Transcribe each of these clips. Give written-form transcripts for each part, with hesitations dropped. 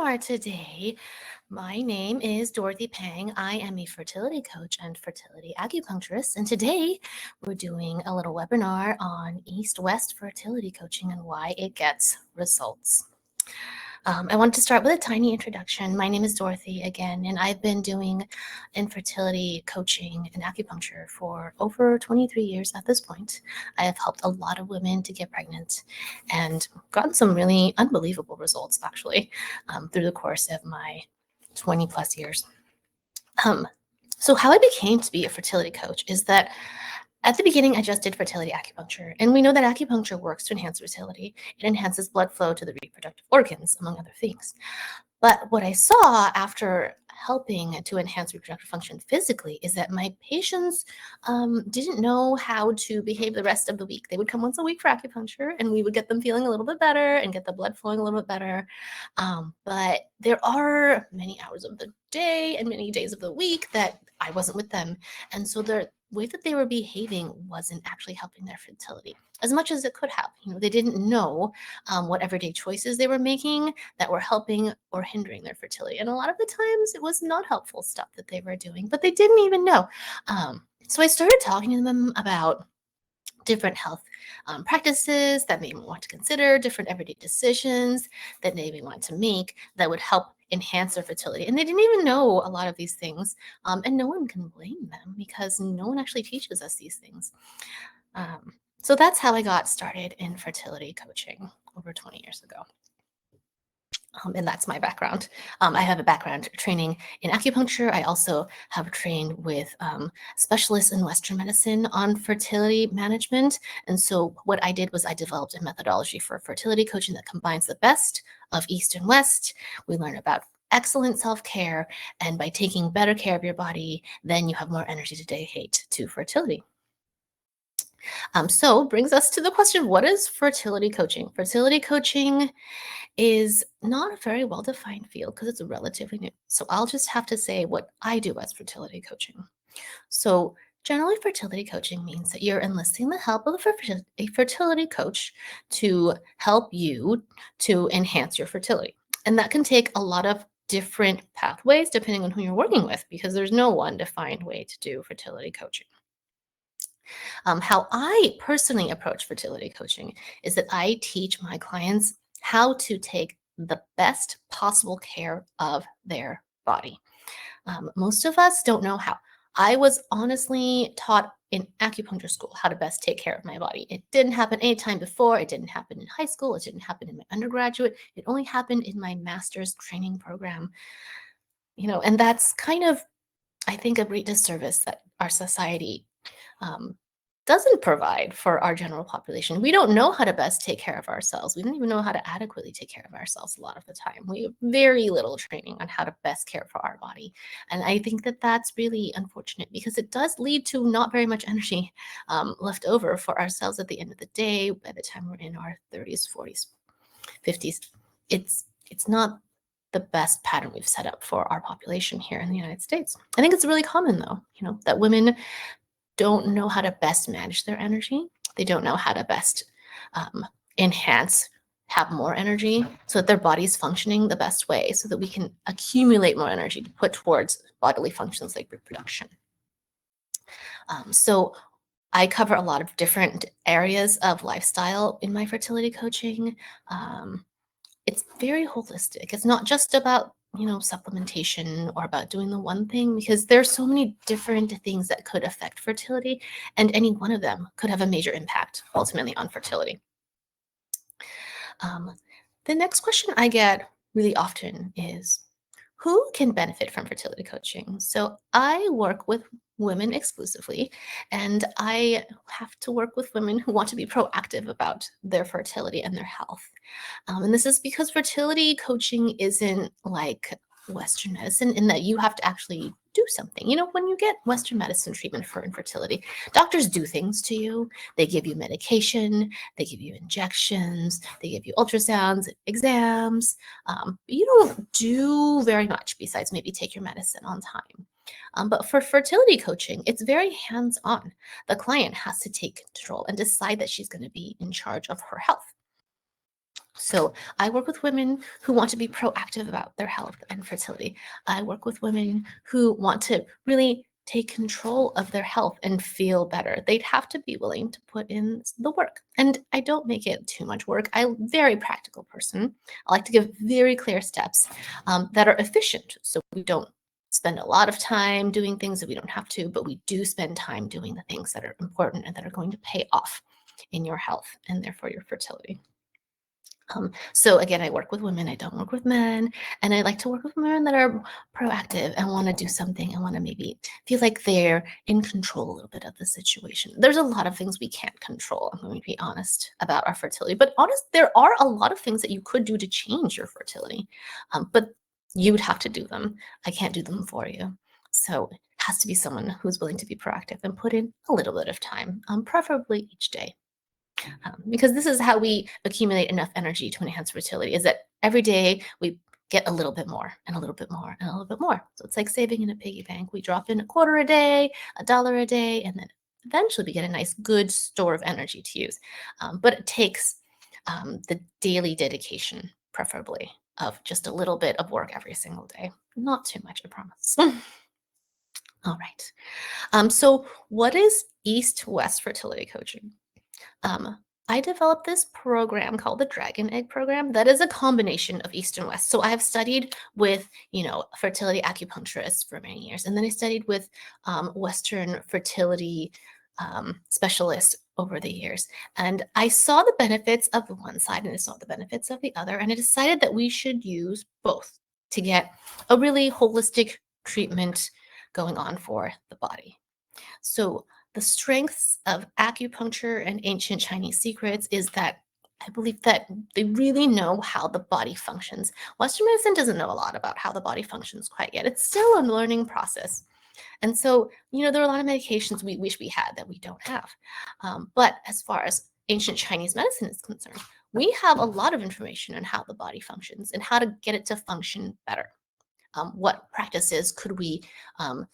webinar today. My name is Dorothy Pang. I am a fertility coach and fertility acupuncturist. And today we're doing a little webinar on East-West fertility coaching and why it gets results. I want to start with a tiny introduction. My name is Dorothy again, and I've been doing infertility coaching and acupuncture for over 23 years at this point. I have helped a lot of women to get pregnant and gotten some really unbelievable results, actually, through the course of my 20 plus years. So how I became to be a fertility coach is that at the beginning, I just did fertility acupuncture, and we know that acupuncture works to enhance fertility. It enhances blood flow to the reproductive organs, among other things. But what I saw after helping to enhance reproductive function physically is that my patients didn't know how to behave the rest of the week. They would come once a week for acupuncture, and we would get them feeling a little bit better and get the blood flowing a little bit better. But there are many hours of the day and many days of the week that I wasn't with them. And so the way that they were behaving wasn't actually helping their fertility as much as it could have. They didn't know what everyday choices they were making that were helping or hindering their fertility. And a lot of the times it was not helpful stuff that they were doing, but they didn't even know. So I started talking to them about different health practices that maybe want to consider, different everyday decisions that they may want to make that would help enhance their fertility. And they didn't even know a lot of these things. And no one can blame them because no one actually teaches us these things. So that's how I got started in fertility coaching over 20 years ago. And that's my background. I have a background training in acupuncture. I also have trained with specialists in Western medicine on fertility management. And so what I did was I developed a methodology for fertility coaching that combines the best of East and West. We learn about excellent self-care, and by taking better care of your body, then you have more energy to dedicate to fertility. So brings us to the question, what is fertility coaching? Fertility coaching is not a very well-defined field because it's relatively new. So I'll just have to say what I do as fertility coaching. So generally, fertility coaching means that you're enlisting the help of a fertility coach to help you to enhance your fertility. And that can take a lot of different pathways depending on who you're working with, because there's no one defined way to do fertility coaching. How I personally approach fertility coaching is that I teach my clients how to take the best possible care of their body. Most of us don't know how. I was honestly taught in acupuncture school how to best take care of my body. It didn't happen any time before. It didn't happen in high school. It didn't happen in my undergraduate. It only happened in my master's training program. And that's kind of, I think, a great disservice that our society doesn't provide for our general population. We don't know how to best take care of ourselves. We don't even know how to adequately take care of ourselves a lot of the time. We have very little training on how to best care for our body. And I think that that's really unfortunate because it does lead to not very much energy left over for ourselves at the end of the day. By the time we're in our 30s, 40s, 50s, it's not the best pattern we've set up for our population here in the United States. I think it's really common though, that women don't know how to best manage their energy. They don't know how to best enhance, have more energy so that their body's functioning the best way so that we can accumulate more energy to put towards bodily functions like reproduction. So I cover a lot of different areas of lifestyle in my fertility coaching. It's very holistic. It's not just about supplementation or about doing the one thing, because there's so many different things that could affect fertility, and any one of them could have a major impact ultimately on fertility. The next question I get really often is, who can benefit from fertility coaching? So I work with women exclusively, and I have to work with women who want to be proactive about their fertility and their health. And this is because fertility coaching isn't like Western medicine in that you have to actually do something. When you get Western medicine treatment for infertility, doctors do things to you. They give you medication, they give you injections, they give you ultrasounds, exams. You don't do very much besides maybe take your medicine on time. But for fertility coaching, it's very hands-on. The client has to take control and decide that she's going to be in charge of her health. So I work with women who want to be proactive about their health and fertility. I work with women who want to really take control of their health and feel better. They'd have to be willing to put in the work. And I don't make it too much work. I'm a very practical person. I like to give very clear steps that are efficient. So we don't spend a lot of time doing things that we don't have to, but we do spend time doing the things that are important and that are going to pay off in your health and therefore your fertility. So again, I work with women, I don't work with men, and I like to work with women that are proactive and want to do something and want to maybe feel like they're in control a little bit of the situation. There's a lot of things we can't control. I'm going to be honest about our fertility, but there are a lot of things that you could do to change your fertility, but you would have to do them. I can't do them for you. So it has to be someone who's willing to be proactive and put in a little bit of time, preferably each day. Because this is how we accumulate enough energy to enhance fertility, is that every day we get a little bit more and a little bit more and a little bit more. So it's like saving in a piggy bank. We drop in a quarter a day, $1 a day, and then eventually we get a nice good store of energy to use. But it takes the daily dedication, preferably, of just a little bit of work every single day. Not too much, I promise. All right. So what is East-West fertility coaching? Um, I developed this program called the Dragon Egg Program that is a combination of East and West. So I have studied with, fertility acupuncturists for many years, and then I studied with Western fertility specialists over the years. And I saw the benefits of the one side and I saw the benefits of the other, and I decided that we should use both to get a really holistic treatment going on for the body. So the strengths of acupuncture and ancient Chinese secrets is that I believe that they really know how the body functions. Western medicine doesn't know a lot about how the body functions quite yet. It's still a learning process. And so, there are a lot of medications we wish we had that we don't have. But as far as ancient Chinese medicine is concerned, we have a lot of information on how the body functions and how to get it to function better. What practices could we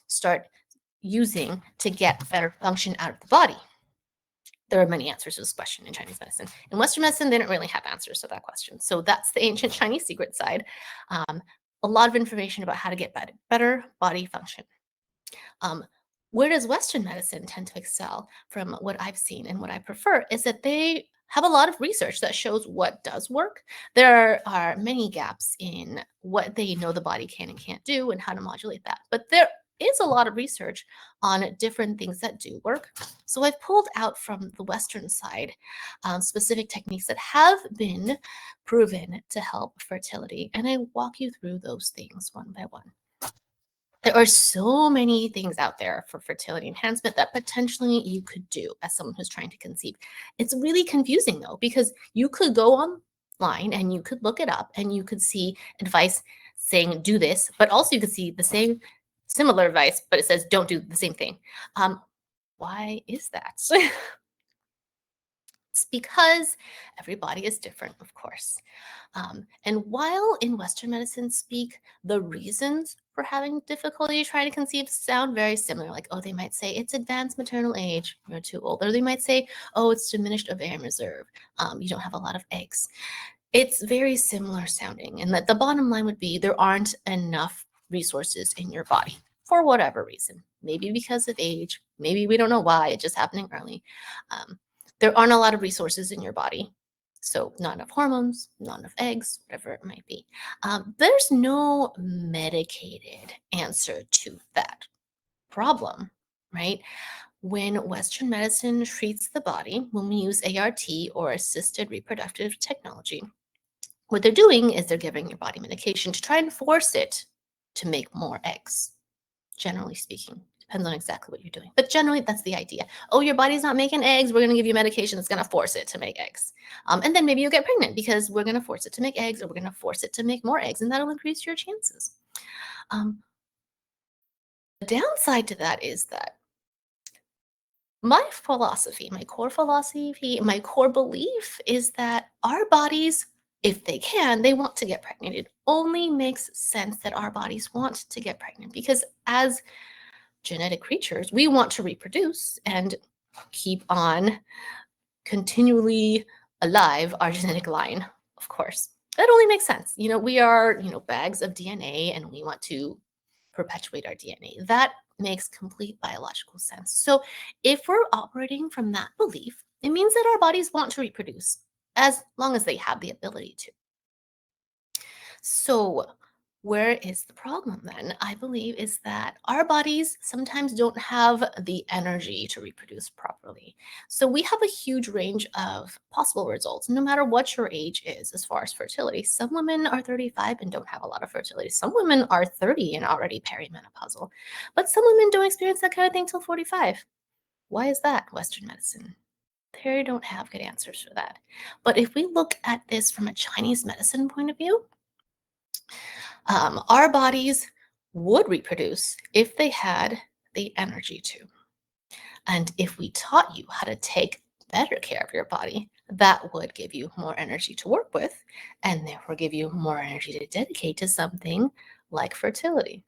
start using to get better function out of the body? There are many answers to this question in Chinese medicine. In Western medicine, they don't really have answers to that question. So that's the ancient Chinese secret side. A lot of information about how to get better body function. Where does Western medicine tend to excel from what I've seen and what I prefer is that they have a lot of research that shows what does work. There are many gaps in what they know the body can and can't do and how to modulate that. But there is a lot of research on different things that do work. So I've pulled out from the Western side specific techniques that have been proven to help fertility. And I walk you through those things one by one. There are so many things out there for fertility enhancement that potentially you could do as someone who's trying to conceive. It's really confusing though, because you could go online and you could look it up and you could see advice saying do this, but also you could see the same similar advice, but it says don't do the same thing. Why is that? It's because everybody is different, of course. And while in Western medicine speak, the reasons for having difficulty trying to conceive sound very similar. Like, they might say it's advanced maternal age, you're too old. Or they might say, it's diminished ovarian reserve, you don't have a lot of eggs. It's very similar sounding. And that the bottom line would be there aren't enough resources in your body for whatever reason. Maybe because of age, maybe we don't know why, it's just happening early. There aren't a lot of resources in your body. So not enough hormones, not enough eggs, whatever it might be. There's no medicated answer to that problem, right? When Western medicine treats the body, when we use ART or assisted reproductive technology, what they're doing is they're giving your body medication to try and force it to make more eggs, generally speaking. Depends on exactly what you're doing. But generally, that's the idea. Your body's not making eggs. We're going to give you medication that's going to force it to make eggs. And then maybe you'll get pregnant because we're going to force it to make eggs or we're going to force it to make more eggs, and that'll increase your chances. The downside to that is that my philosophy, my core philosophy, my core belief is that our bodies, if they can, they want to get pregnant. It only makes sense that our bodies want to get pregnant because as genetic creatures, we want to reproduce and keep on continually alive our genetic line Of course. That only makes sense. We are, bags of DNA and we want to perpetuate our DNA. That makes complete biological sense. So if we're operating from that belief, it means that our bodies want to reproduce as long as they have the ability to. So, where is the problem then? I believe is that our bodies sometimes don't have the energy to reproduce properly. So, we have a huge range of possible results, no matter what your age is as far as fertility. Some women are 35 and don't have a lot of fertility. Some women are 30 and already perimenopausal. But some women don't experience that kind of thing till 45. Why is that, Western medicine? They don't have good answers for that. But if we look at this from a Chinese medicine point of view, our bodies would reproduce if they had the energy to. And if we taught you how to take better care of your body, that would give you more energy to work with and therefore give you more energy to dedicate to something like fertility.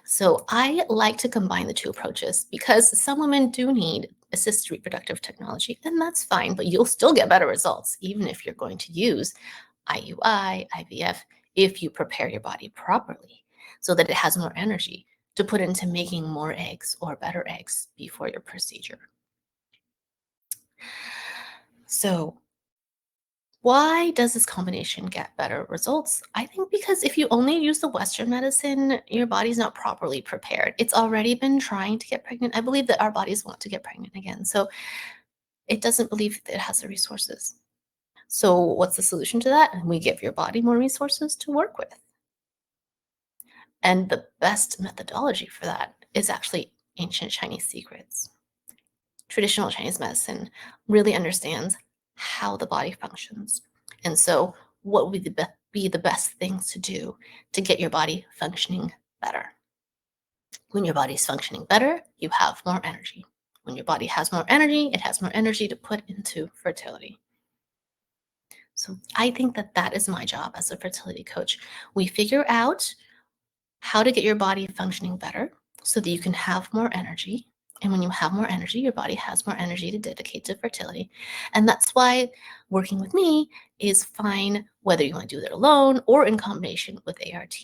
So I like to combine the two approaches because some women do need assisted reproductive technology, and that's fine, but you'll still get better results even if you're going to use IUI, IVF, if you prepare your body properly so that it has more energy to put into making more eggs or better eggs before your procedure. So, why does this combination get better results? I think because if you only use the Western medicine, your body's not properly prepared. It's already been trying to get pregnant. I believe that our bodies want to get pregnant again. So it doesn't believe that it has the resources. So what's the solution to that? We give your body more resources to work with. And the best methodology for that is actually ancient Chinese secrets. Traditional Chinese medicine really understands how the body functions. And so, what would be the best things to do to get your body functioning better? When your body's functioning better, you have more energy. When your body has more energy, it has more energy to put into fertility. So, I think that that is my job as a fertility coach. We figure out how to get your body functioning better so that you can have more energy. And when you have more energy, your body has more energy to dedicate to fertility. And that's why working with me is fine, whether you want to do it alone or in combination with ART.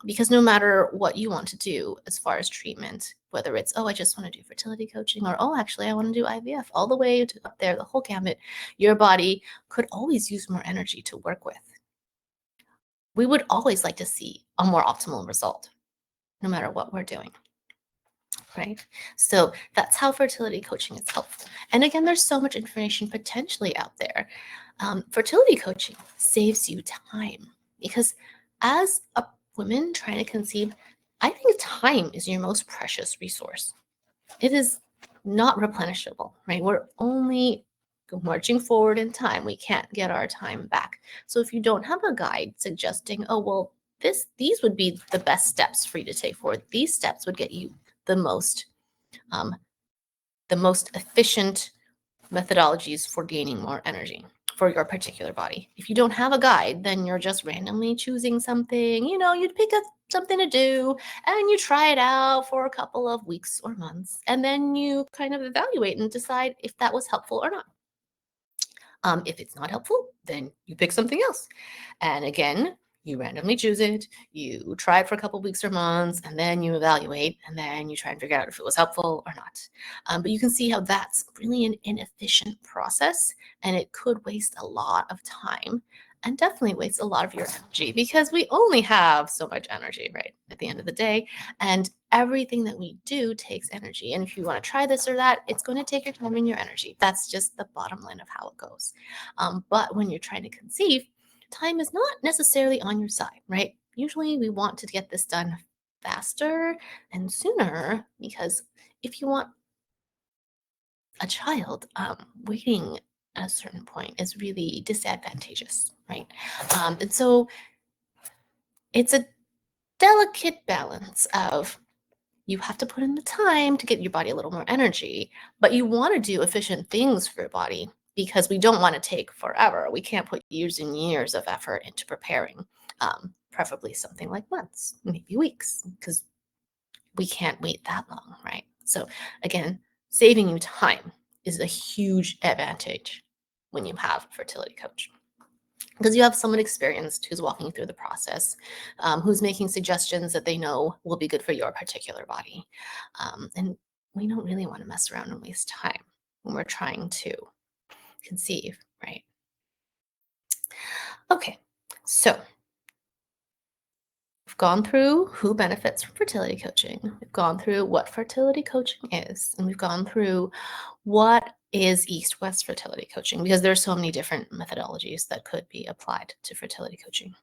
Because no matter what you want to do as far as treatment, whether it's, oh, I just want to do fertility coaching, or, oh, actually, I want to do IVF, all the way to up there, the whole gamut, your body could always use more energy to work with. We would always like to see a more optimal result no matter what we're doing, right? So that's how fertility coaching is helpful. And again, there's so much information potentially out there. Fertility coaching saves you time because as a woman trying to conceive, I think time is your most precious resource. It is not replenishable, right? We're only marching forward in time. We can't get our time back. So if you don't have a guide suggesting, oh, well, these would be the best steps for you to take forward. These steps would get you the most um, efficient methodologies for gaining more energy for your particular body. If you don't have a guide, then you're just randomly choosing something. You'd pick something to do and you try it out for a couple of weeks or months, and then you kind of evaluate and decide if that was helpful or not. If it's not helpful, then you pick something else. And again, you randomly choose it, you try it for a couple of weeks or months, and then you evaluate, and then you try and figure out if it was helpful or not. But you can see how that's really an inefficient process, and it could waste a lot of time and definitely waste a lot of your energy because we only have so much energy, right, at the end of the day. And everything that we do takes energy. And if you want to try this or that, it's going to take your time and your energy. That's just the bottom line of how it goes. But when you're trying to conceive, time is not necessarily on your side, right? Usually we want to get this done faster and sooner because if you want a child, waiting at a certain point is really disadvantageous, right? And so it's a delicate balance of you have to put in the time to get your body a little more energy, but you want to do efficient things for your body because we don't want to take forever. We can't put years and years of effort into preparing, preferably something like months, maybe weeks, because we can't wait that long, right? So again, saving you time is a huge advantage when you have a fertility coach. because you have someone experienced who's walking you through the process, who's making suggestions that they know will be good for your particular body. And we don't really want to mess around and waste time when we're trying to conceive, right? Okay, so we've gone through who benefits from fertility coaching. We've gone through what fertility coaching is, and we've gone through what is East-West fertility coaching, because there are so many different methodologies that could be applied to fertility coaching.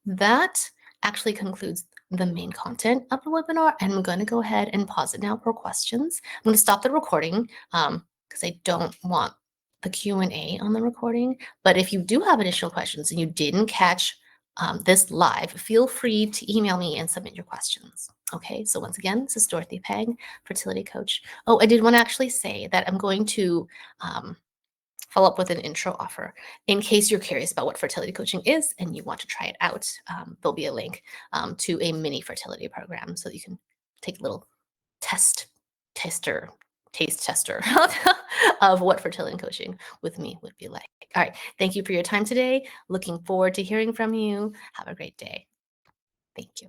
That actually concludes the main content of the webinar, and I'm going to go ahead and pause it now for questions. I'm going to stop the recording because I don't want the Q&A on the recording. But if you do have additional questions and you didn't catch this live, feel free to email me and submit your questions. Okay, so once again, this is Dorothy Pang, fertility coach. Oh, I did want to actually say that I'm going to follow up with an intro offer. In case you're curious about what fertility coaching is and you want to try it out, there'll be a link to a mini fertility program so that you can take a little taste tester of what fertility coaching with me would be like. All right, thank you for your time today. Looking forward to hearing from you. Have a great day. Thank you.